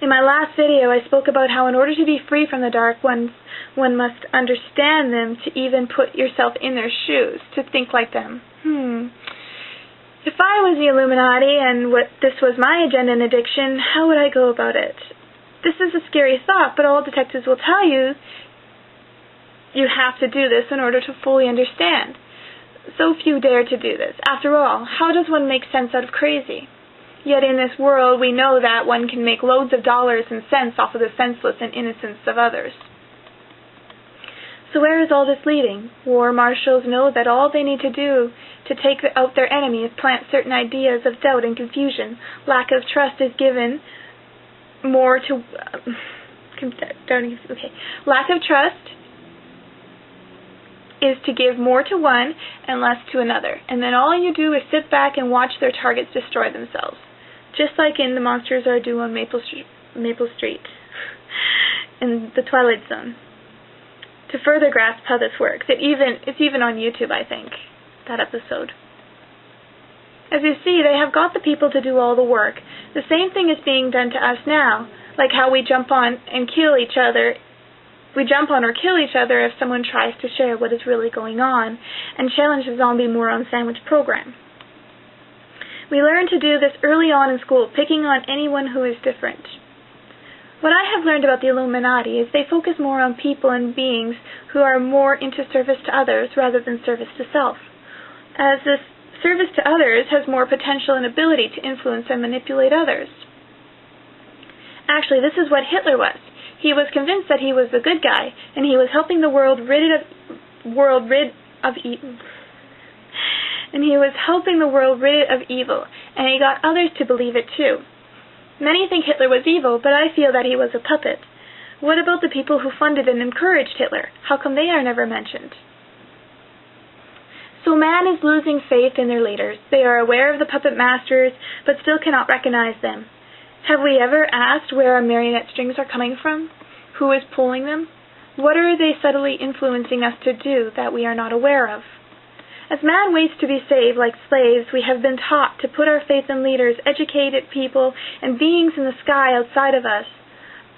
In my last video, I spoke about how in order to be free from the dark ones, one must understand them to even put yourself in their shoes, to think like them. If I was the Illuminati and this was my agenda and addiction, how would I go about it? This is a scary thought, but all detectives will tell you you have to do this in order to fully understand. So few dare to do this. After all, how does one make sense out of crazy? Yet in this world, we know that one can make loads of dollars and cents off of the senseless and innocence of others. So where is all this leading? War marshals know that all they need to do to take out their enemy is plant certain ideas of doubt and confusion. Lack of trust is given more to... Lack of trust is to give more to one and less to another. And then all you do is sit back and watch their targets destroy themselves. Just like in The Monsters Are Due on Maple Street in the Twilight Zone. To further grasp how this works, it's even on YouTube, I think, that episode. As you see, they have got the people to do all the work. The same thing is being done to us now, like how we jump on and kill each other. We jump on or kill each other if someone tries to share what is really going on and challenge the zombie moron sandwich program. We learn to do this early on in school, picking on anyone who is different. What I have learned about the Illuminati is they focus more on people and beings who are more into service to others rather than service to self, as this service to others has more potential and ability to influence and manipulate others. Actually, this is what Hitler was. He was convinced that he was the good guy, and he was helping the world rid of evil. And he got others to believe it too. Many think Hitler was evil, but I feel that he was a puppet. What about the people who funded and encouraged Hitler? How come they are never mentioned? So man is losing faith in their leaders. They are aware of the puppet masters, but still cannot recognize them. Have we ever asked where our marionette strings are coming from? Who is pulling them? What are they subtly influencing us to do that we are not aware of? As man waits to be saved like slaves, we have been taught to put our faith in leaders, educated people, and beings in the sky outside of us.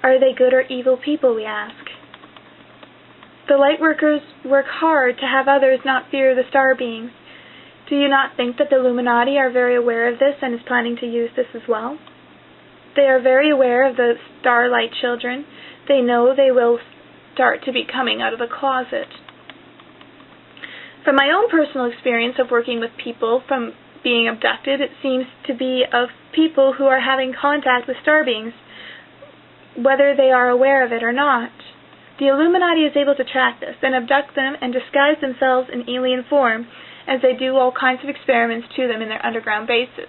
Are they good or evil people, we ask? The light workers work hard to have others not fear the star beings. Do you not think that the Illuminati are very aware of this and is planning to use this as well? They are very aware of the starlight children. They know they will start to be coming out of the closet. From my own personal experience of working with people from being abducted, it seems to be of people who are having contact with star beings, whether they are aware of it or not. The Illuminati is able to track this and abduct them and disguise themselves in alien form as they do all kinds of experiments to them in their underground bases.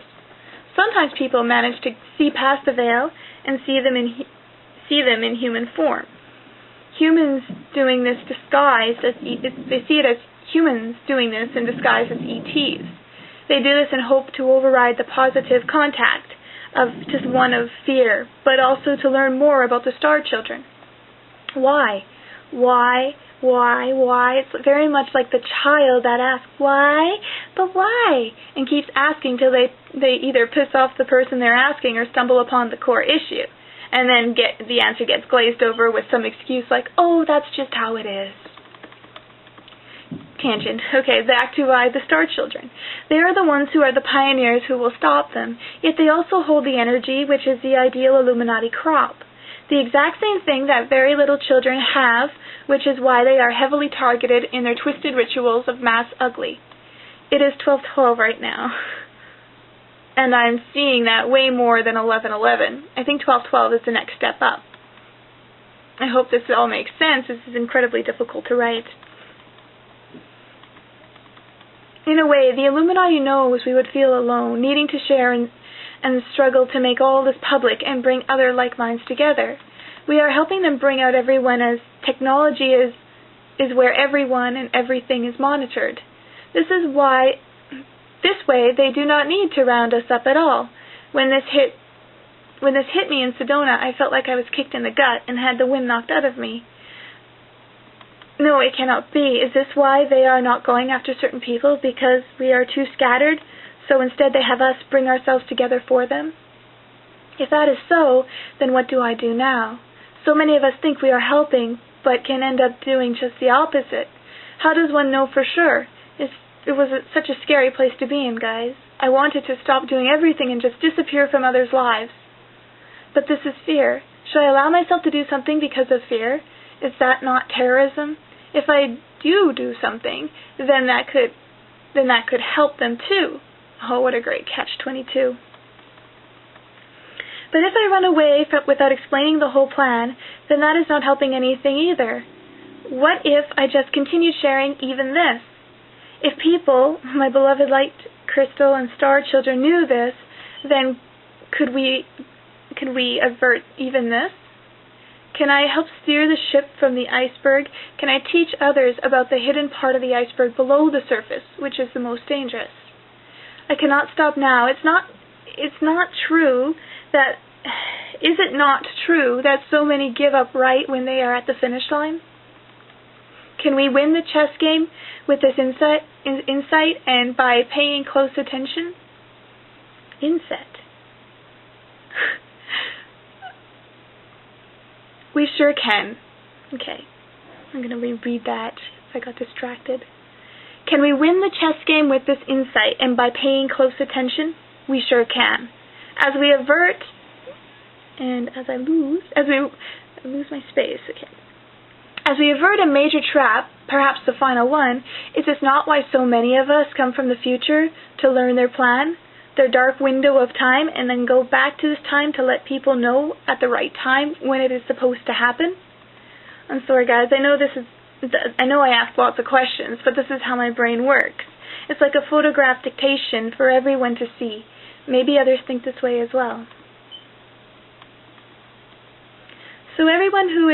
Sometimes people manage to see past the veil and see them in human form. Humans doing this disguised as they see it as humans doing this in disguise as ETs. They do this in hope to override the positive contact of just one of fear, but also to learn more about the star children. Why? It's very much like the child that asks, why? But why? And keeps asking till they either piss off the person they're asking or stumble upon the core issue. And then the answer gets glazed over with some excuse like, oh, that's just how it is. Tangent. Okay, back to the star children. They are the ones who are the pioneers who will stop them, yet they also hold the energy, which is the ideal Illuminati crop. The exact same thing that very little children have, which is why they are heavily targeted in their twisted rituals of mass ugly. It is 12:12 right now. And I'm seeing that way more than 11:11. I think 12:12 is the next step up. I hope this all makes sense. This is incredibly difficult to write. In a way, the Illuminati knows we would feel alone, needing to share and struggle to make all this public and bring other like minds together. We are helping them bring out everyone as technology is where everyone and everything is monitored. This way they do not need to round us up at all. When this hit me in Sedona, I felt like I was kicked in the gut and had the wind knocked out of me. No, it cannot be. Is this why they are not going after certain people? Because we are too scattered, so instead they have us bring ourselves together for them? If that is so, then what do I do now? So many of us think we are helping, but can end up doing just the opposite. How does one know for sure? It was such a scary place to be in, guys. I wanted to stop doing everything and just disappear from others' lives. But this is fear. Should I allow myself to do something because of fear? Is that not terrorism? If I do something, then that could help them too. Oh, what a great catch-22. But if I run away without explaining the whole plan, then that is not helping anything either. What if I just continued sharing even this? If people, my beloved light crystal and star children, knew this, then could we avert even this? Can I help steer the ship from the iceberg? Can I teach others about the hidden part of the iceberg below the surface, which is the most dangerous? I cannot stop now. It's not true that... Is it not true that so many give up right when they are at the finish line? Can we win the chess game with this insight and by paying close attention? Inset. We sure can. Okay, I'm going to reread that. I got distracted. Can we win the chess game with this insight and by paying close attention? We sure can. As we avert... And as I lose my space, okay. As we avert a major trap, perhaps the final one, is this not why so many of us come from the future to learn their plan, their dark window of time, and then go back to this time to let people know at the right time when it is supposed to happen? I'm sorry, guys. I know I ask lots of questions, but this is how my brain works. It's like a photograph dictation for everyone to see. Maybe others think this way as well. So everyone who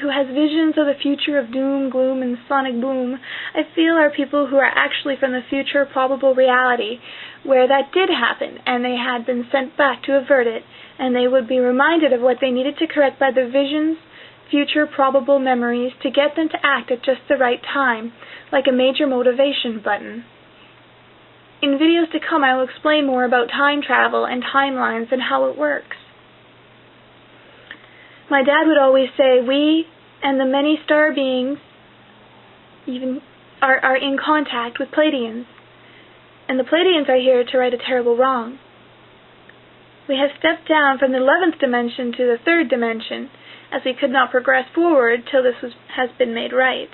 has visions of the future of doom, gloom, and sonic boom, I feel are people who are actually from the future probable reality, where that did happen, and they had been sent back to avert it, and they would be reminded of what they needed to correct by the visions, future probable memories, to get them to act at just the right time, like a major motivation button. In videos to come, I will explain more about time travel and timelines and how it works. My dad would always say, we and the many star beings even are in contact with Pleiadians, and the Pleiadians are here to right a terrible wrong. We have stepped down from the 11th dimension to the 3rd dimension, as we could not progress forward till this has been made right.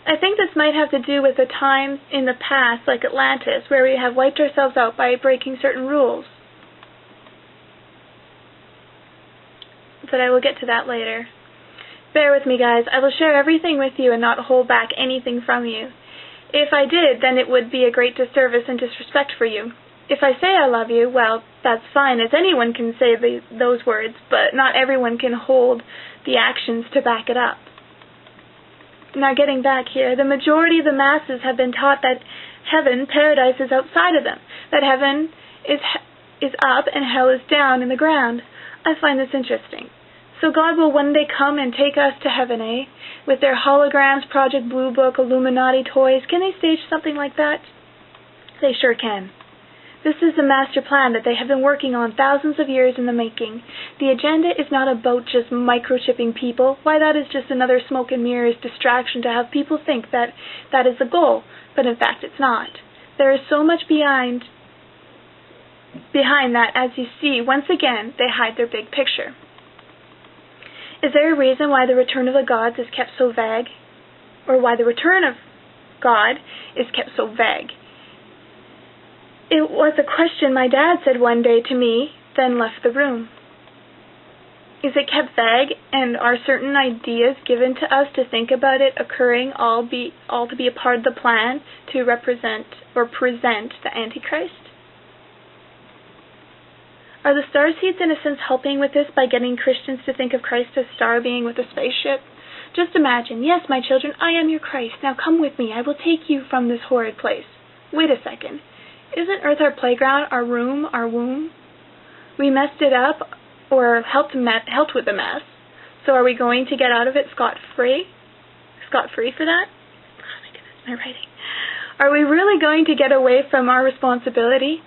I think this might have to do with the times in the past, like Atlantis, where we have wiped ourselves out by breaking certain rules. But I will get to that later. Bear with me, guys. I will share everything with you and not hold back anything from you. If I did, then it would be a great disservice and disrespect for you. If I say I love you, well, that's fine, as anyone can say those words, but not everyone can hold the actions to back it up. Now, getting back here, the majority of the masses have been taught that heaven, paradise, is outside of them, that heaven is up and hell is down in the ground. I find this interesting. So God will one day come and take us to heaven, eh? With their holograms, Project Blue Book, Illuminati toys. Can they stage something like that? They sure can. This is the master plan that they have been working on thousands of years in the making. The agenda is not about just microchipping people. Why, that is just another smoke and mirrors distraction to have people think that that is the goal. But in fact, it's not. There is so much behind that, as you see, once again, they hide their big picture. Is there a reason why the return of the gods is kept so vague? Or why the return of God is kept so vague? It was a question my dad said one day to me, then left the room. Is it kept vague, and are certain ideas given to us to think about it occurring all to be a part of the plan to represent or present the Antichrist? Are the Starseeds in a sense helping with this by getting Christians to think of Christ as star being with a spaceship? Just imagine, yes, my children, I am your Christ. Now come with me. I will take you from this horrid place. Wait a second. Isn't Earth our playground, our room, our womb? We messed it up, or helped with the mess. So are we going to get out of it scot-free? Scot-free for that? Oh my goodness, my writing. Are we really going to get away from our responsibility?